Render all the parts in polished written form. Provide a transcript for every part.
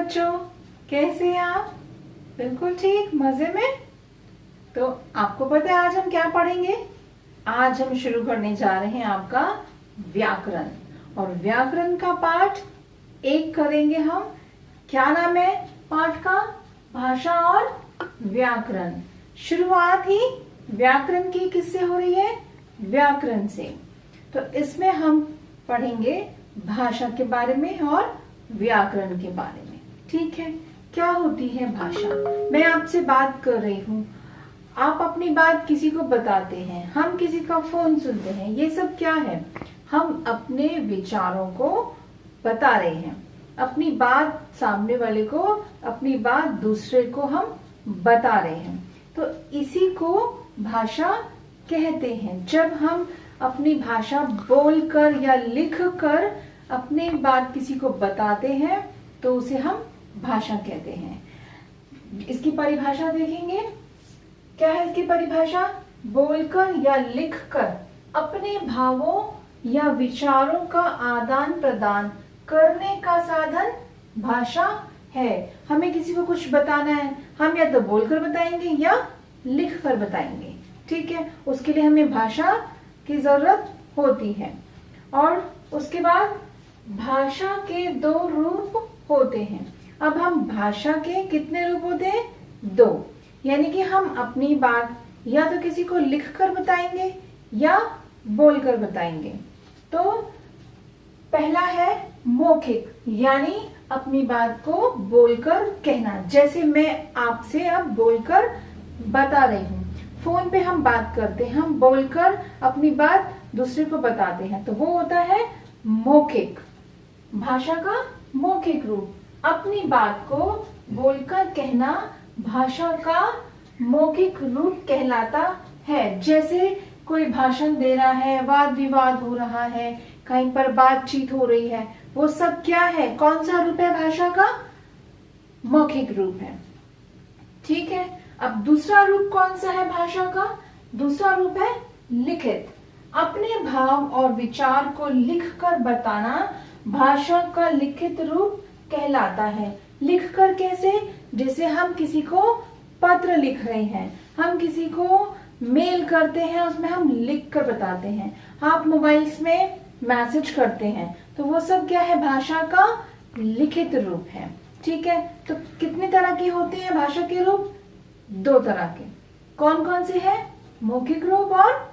बच्चों, कैसे हैं आप? बिल्कुल ठीक, मजे में। तो आपको पता है आज हम क्या पढ़ेंगे? आज हम शुरू करने जा रहे हैं आपका व्याकरण। और व्याकरण का पाठ 1 करेंगे हम। क्या नाम है पाठ का? भाषा और व्याकरण। शुरुआत ही व्याकरण की किससे हो रही है? व्याकरण से। तो इसमें हम पढ़ेंगे भाषा के बारे में और व्याकरण के बारे में। ठीक है, क्या होती है भाषा? मैं आपसे बात कर रही हूँ, आप अपनी बात किसी को बताते हैं, हम किसी का फोन सुनते हैं, ये सब क्या है? हम अपने विचारों को बता रहे हैं, अपनी बात सामने वाले को, अपनी बात दूसरे को हम बता रहे हैं। तो इसी को भाषा कहते हैं। जब हम अपनी भाषा बोलकर या लिखकर अपनी बात किसी को बताते हैं तो उसे हम भाषा कहते हैं। इसकी परिभाषा देखेंगे। क्या है इसकी परिभाषा? बोलकर या लिखकर अपने भावों या विचारों का आदान प्रदान करने का साधन भाषा है। हमें किसी को कुछ बताना है, हम या तो बोलकर बताएंगे या लिखकर बताएंगे। ठीक है, उसके लिए हमें भाषा की जरूरत होती है। और उसके बाद भाषा के 2 रूप होते हैं। अब हम भाषा के कितने रूप होते हैं? 2। यानी कि हम अपनी बात या तो किसी को लिखकर बताएंगे या बोलकर बताएंगे। तो पहला है मौखिक, यानी अपनी बात को बोलकर कहना। जैसे मैं आपसे अब बोलकर बता रही हूँ, फोन पे हम बात करते हैं, हम बोलकर अपनी बात दूसरे को बताते हैं, तो वो होता है मौखिक। भाषा का मौखिक रूप, अपनी बात को बोलकर कहना भाषा का मौखिक रूप कहलाता है। जैसे कोई भाषण दे रहा है, वाद विवाद हो रहा है, कहीं पर बातचीत हो रही है, वो सब क्या है? कौन सा रूप है भाषा का? मौखिक रूप है। ठीक है, अब दूसरा रूप कौन सा है भाषा का? दूसरा रूप है लिखित। अपने भाव और विचार को लिखकर बताना भाषा का लिखित रूप कहलाता है। लिखकर कैसे? जैसे हम किसी को पत्र लिख रहे हैं, हम किसी को मेल करते हैं, उसमें हम लिखकर बताते हैं। आप मोबाइल्स में मैसेज करते हैं, तो वो सब क्या है? भाषा का लिखित रूप है। ठीक है, तो कितने तरह की होती है भाषा के रूप? 2 तरह के। कौन कौन से हैं? मौखिक रूप और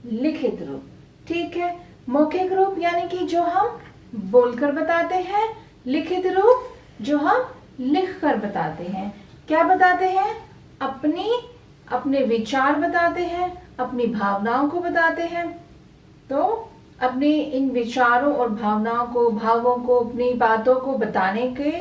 लिखित रूप। ठीक है, मौखिक रूप यानी कि जो हम बोलकर बताते हैं, लिखित रूप जो हम लिखकर बताते हैं। क्या बताते हैं? अपने विचार बताते हैं, अपनी भावनाओं को बताते हैं। तो अपने इन विचारों और भावनाओं को, भावों को, अपनी बातों को बताने के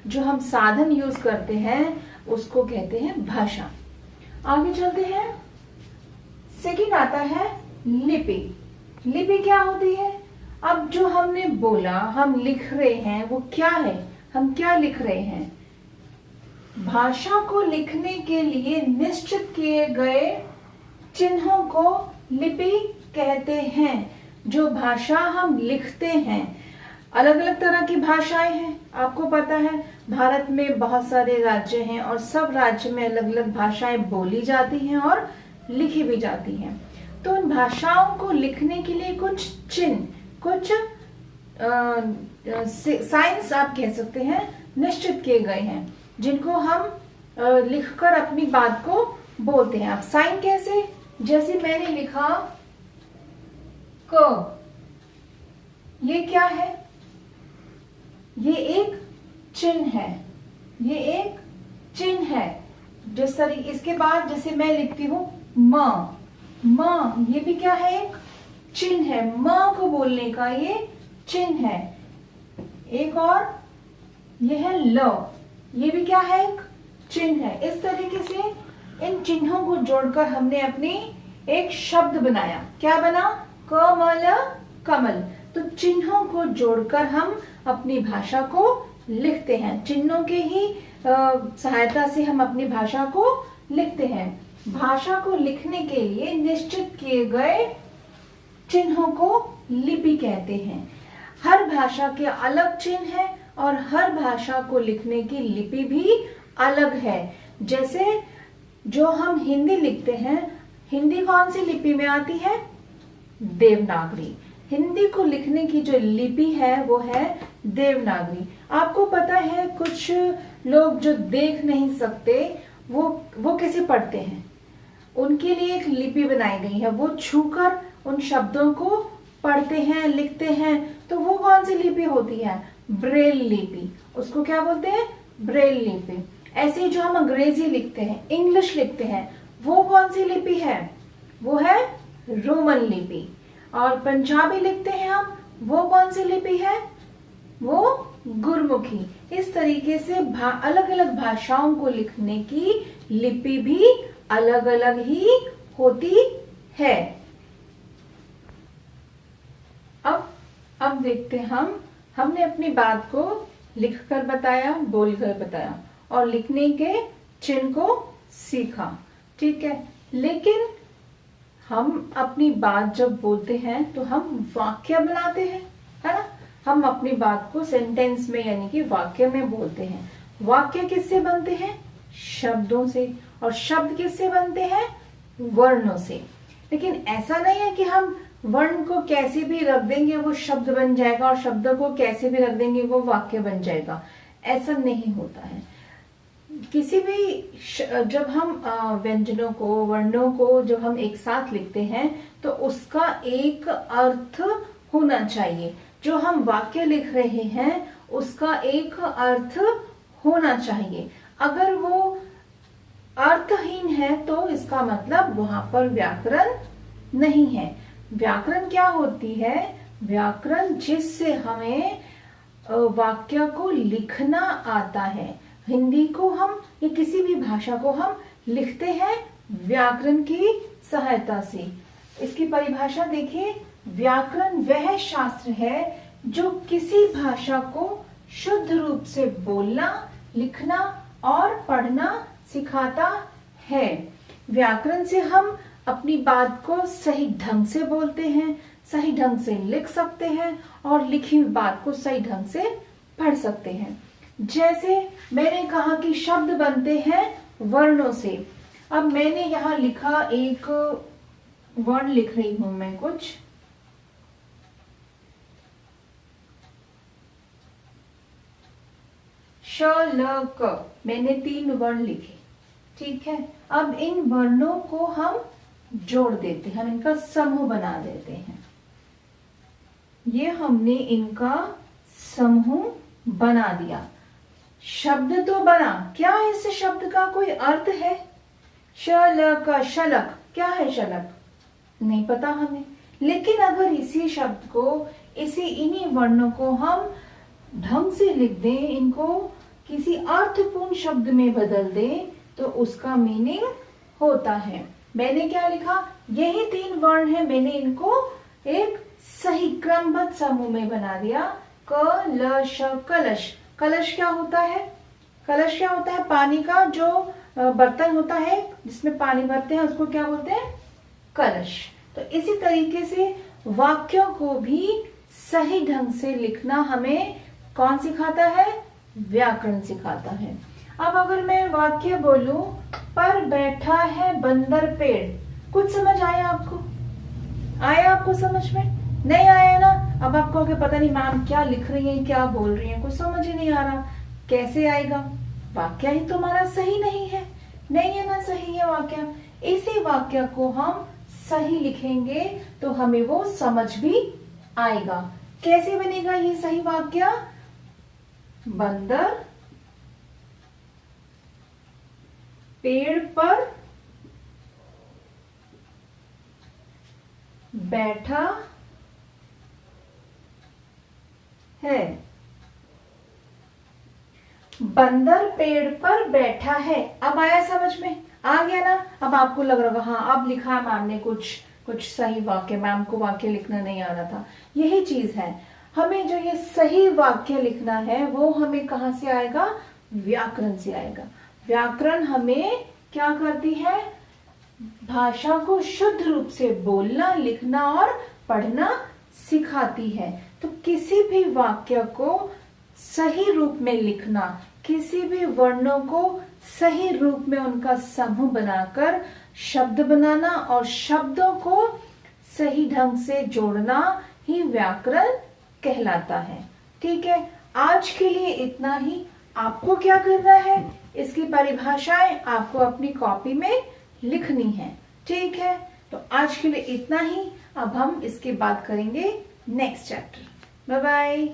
जो हम साधन यूज करते हैं उसको कहते हैं भाषा। आगे चलते हैं। सेकंड आता है लिपि। लिपि क्या होती है? अब जो हमने बोला, हम लिख रहे हैं, वो क्या है? हम क्या लिख रहे हैं? भाषा को लिखने के लिए निश्चित किए गए चिन्हों को लिपि कहते हैं। जो भाषा हम लिखते हैं, अलग अलग तरह की भाषाएं हैं। आपको पता है भारत में बहुत सारे राज्य हैं और सब राज्य में अलग अलग भाषाएं बोली जाती हैं और लिखी भी जाती हैं। तो उन भाषाओं को लिखने के लिए कुछ चिन्ह, कुछ साइंस आप कह सकते हैं, निश्चित किए गए हैं, जिनको हम लिखकर अपनी बात को बोलते हैं। आप साइन कैसे? जैसे मैंने लिखा क, ये क्या है? ये एक चिन्ह है, ये एक चिन्ह है। जिस तरीके इसके बाद जैसे मैं लिखती हूँ म, ये भी क्या है? एक चिन्ह है। म को बोलने का ये चिन्ह है। एक और ये है ल, ये भी क्या है? एक चिन्ह है। इस तरीके से इन चिन्हों को जोड़कर हमने अपनी एक शब्द बनाया। क्या बना? कमल, कमल। तो चिन्हों को जोड़कर हम अपनी भाषा को लिखते हैं। चिन्हों के ही सहायता से हम अपनी भाषा को लिखते हैं। भाषा को लिखने के लिए निश्चित किए गए चिन्हों को लिपि कहते हैं। हर भाषा के अलग चिन्ह है और हर भाषा को लिखने की लिपि भी अलग है। जैसे जो हम हिंदी लिखते हैं, हिंदी कौन सी लिपि में आती है? देवनागरी। हिंदी को लिखने की जो लिपि है वो है देवनागरी। आपको पता है कुछ लोग जो देख नहीं सकते वो कैसे पढ़ते हैं? उनके लिए एक लिपि बनाई गई है, वो छूकर उन शब्दों को पढ़ते हैं, लिखते हैं। तो वो कौन सी लिपि होती है? ब्रेल लिपि। उसको क्या बोलते हैं? ब्रेल लिपि। ऐसे जो हम अंग्रेजी लिखते हैं, इंग्लिश लिखते हैं, वो कौन सी लिपि है? वो है रोमन लिपि। और पंजाबी लिखते हैं हम, वो कौन सी लिपि है? वो गुरमुखी। इस तरीके से अलग अलग भाषाओं को लिखने की लिपि भी अलग अलग ही होती है। अब देखते हैं हमने अपनी बात को लिखकर बताया, बोलकर बताया और लिखने के चिन्ह को सीखा, ठीक है। लेकिन हम अपनी बात जब बोलते हैं तो हम वाक्य बनाते हैं, है ना। हम अपनी बात को सेंटेंस में यानी कि वाक्य में बोलते हैं। वाक्य किससे बनते हैं? शब्दों से। और शब्द किससे बनते हैं? वर्णों से। लेकिन ऐसा नहीं है कि हम वर्ण को कैसे भी रख देंगे वो शब्द बन जाएगा और शब्द को कैसे भी रख देंगे वो वाक्य बन जाएगा। ऐसा नहीं होता है। किसी भी जब हम व्यंजनों को, वर्णों को जब हम एक साथ लिखते हैं तो उसका एक अर्थ होना चाहिए। जो हम वाक्य लिख रहे हैं उसका एक अर्थ होना चाहिए। अगर वो अर्थहीन है तो इसका मतलब वहां पर व्याकरण नहीं है। व्याकरण क्या होती है? व्याकरण जिससे हमें वाक्य को लिखना आता है। हिंदी को हम या किसी भी भाषा को हम लिखते हैं व्याकरण की सहायता से। इसकी परिभाषा देखिए, व्याकरण वह शास्त्र है जो किसी भाषा को शुद्ध रूप से बोलना, लिखना और पढ़ना सिखाता है। व्याकरण से हम अपनी बात को सही ढंग से बोलते हैं, सही ढंग से लिख सकते हैं और लिखी हुई बात को सही ढंग से पढ़ सकते हैं। जैसे मैंने कहा कि शब्द बनते हैं वर्णों से। अब मैंने यहां लिखा, एक वर्ण लिख रही हूं मैं कुछ, श ल क, मैंने 3 वर्ण लिखे, ठीक है। अब इन वर्णों को हम जोड़ देते हैं, हम इनका समूह बना देते हैं। ये हमने इनका समूह बना दिया, शब्द तो बना। क्या है इस शब्द का कोई अर्थ है? शलक, शलक क्या है? शलक नहीं पता हमें। लेकिन अगर इसी शब्द को, इन्हीं वर्णों को हम ढंग से लिख दें, इनको किसी अर्थपूर्ण शब्द में बदल दें तो उसका मीनिंग होता है। मैंने क्या लिखा? यही 3 वर्ण है, मैंने इनको एक सही क्रमबद्ध समूह में बना दिया। क ल श, कलश। कलश क्या होता है? कलश क्या होता है? पानी का जो बर्तन होता है जिसमें पानी भरते हैं उसको क्या बोलते हैं? कलश। तो इसी तरीके से वाक्यों को भी सही ढंग से लिखना हमें कौन सिखाता है? व्याकरण सिखाता है। अब अगर मैं वाक्य बोलूं, पर बैठा है बंदर पेड़, कुछ समझ आया आपको? आया आपको समझ में? नहीं आया ना? अब आप कहोगे पता नहीं मैम क्या लिख रही हैं, क्या बोल रही हैं, कुछ समझ ही नहीं आ रहा। कैसे आएगा? वाक्य ही तुम्हारा सही नहीं है। नहीं है ना सही है वाक्य। इसी वाक्य को हम सही लिखेंगे तो हमें वो समझ भी आएगा। कैसे बनेगा ये सही वाक्य? बंदर पेड़ पर बैठा है। बंदर पेड़ पर बैठा है। अब आया समझ में? आ गया ना? अब आपको लग रहा होगा हाँ अब लिखा मैम ने कुछ सही वाक्य, मैम को वाक्य लिखना नहीं आ रहा था। यही चीज है, हमें जो ये सही वाक्य लिखना है वो हमें कहां से आएगा? व्याकरण से आएगा। व्याकरण हमें क्या करती है? भाषा को शुद्ध रूप से बोलना, लिखना और पढ़ना सिखाती है। तो किसी भी वाक्य को सही रूप में लिखना, किसी भी वर्णों को सही रूप में उनका समूह बनाकर शब्द बनाना और शब्दों को सही ढंग से जोड़ना ही व्याकरण कहलाता है। ठीक है, आज के लिए इतना ही। आपको क्या करना है, इसकी परिभाषाएं आपको अपनी कॉपी में लिखनी है। ठीक है, तो आज के लिए इतना ही। अब हम इसके बाद करेंगे नेक्स्ट चैप्टर। Bye bye.